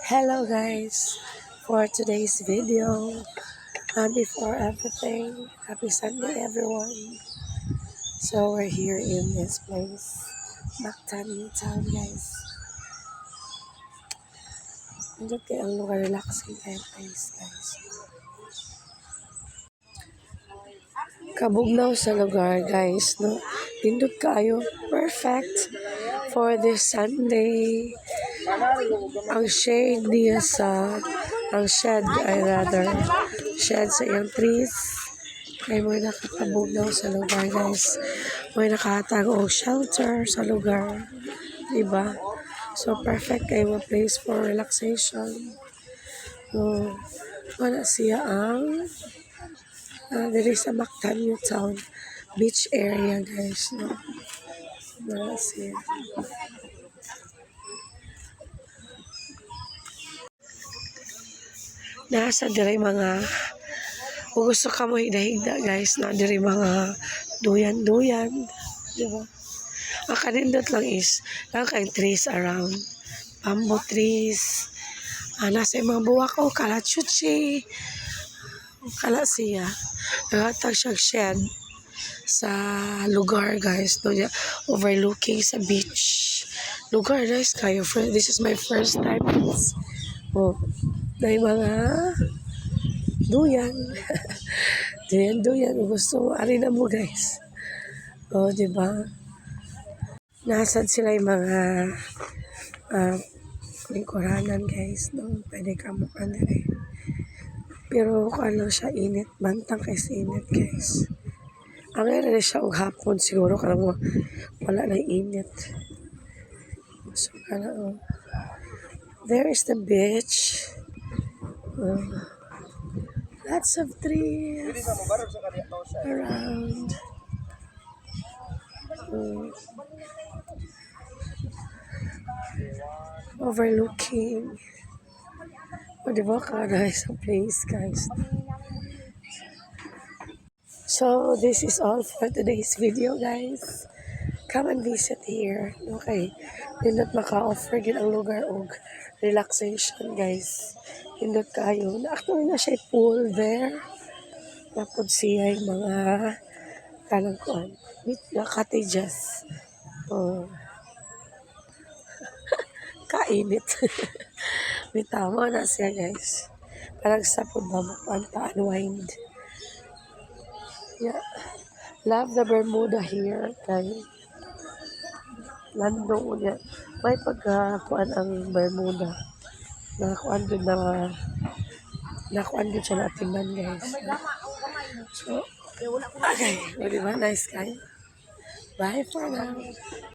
Hello guys, for today's video, and before everything, happy Sunday everyone. So we're here in this place, Mactan, Newtown guys. Nandun kayo ang lugar, relaxing kayo place guys. Kabugnaw sa lugar guys, no? Pindot kayo, perfect for this Sunday. Ang shade niya ang shed sa iyang trees. Ay may nakatabugnaw sa lugar guys. May nakahatag o shelter sa lugar. Diba? So perfect kayo place for relaxation. Wala siya ang diri sa Mactan, Newtown beach area guys. No? Wala siya. Nasa diri mga kung gusto ka mo higda-higda guys, na diri mga duyan-duyan, di ba? Ang kanindot lang is lang kayong trees around, bamboo trees, nasa mga buwak o kalachuchi, kala siya, naghatag siyang shed sa lugar guys, no, overlooking sa beach. Lugar guys kayo, this is my first time guys. May mga duyan. Duyan. Gusto mo, ari na mo guys. Diba? Nasad sila yung mga lingkuranan guys. No? Pwede ka mo ka na rin. Pero kung siya init, bantang kasi init guys. Ang ngayon siya og hapon siguro ka mo wala na init. So, there is the beach. Lots of trees around. Overlooking. Diba ka guys ang place guys. So this is all for today's video guys. Come and visit here. Okay. Pindot maka-offer din ang lugar og relaxation guys. Pindot kayo. Actually na siya pool there. Napod siya yung mga kanang kuan. Cottages. Kainit. May tama na siya guys. Parang sapod ba unwind. Yeah. Love the Bermuda here guys. Landong niya. May pagkakuan ang Bermuda. Nakakuan doon siya natingnan guys. So, okay. Diba? Nice guy. Bye for now.